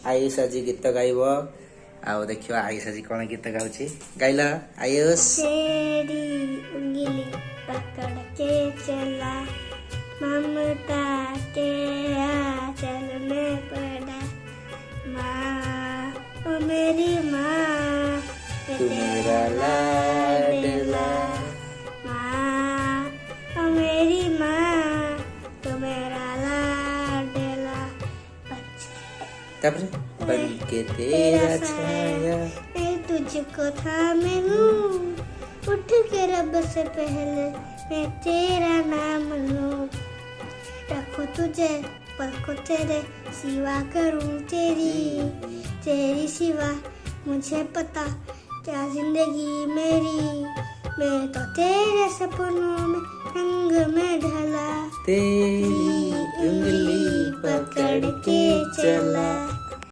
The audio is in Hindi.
आयुष आज गीत गाइब आओ देखियो आयुष आज कौन गीत गाउची गाइला आयुष। तेरी उंगली पकड़ के चला ममता के आंचल में पड़ा माँ ओ मेरी माँ तू मेरा लाडला माँ ओ मेरी माँ तू मेरा लाडला तापर बन के तेरा छाया मैं तुझको थामे लूं उठ के रब से पहले मैं तेरा नाम लूं रखूं तुझे पलकों तेरे सिवा करूं तेरी सिवा मुझे पता क्या जिंदगी मेरी मैं तो तेरे सपनों में रंग में ढला तेरी उंगली पकड़ के चला।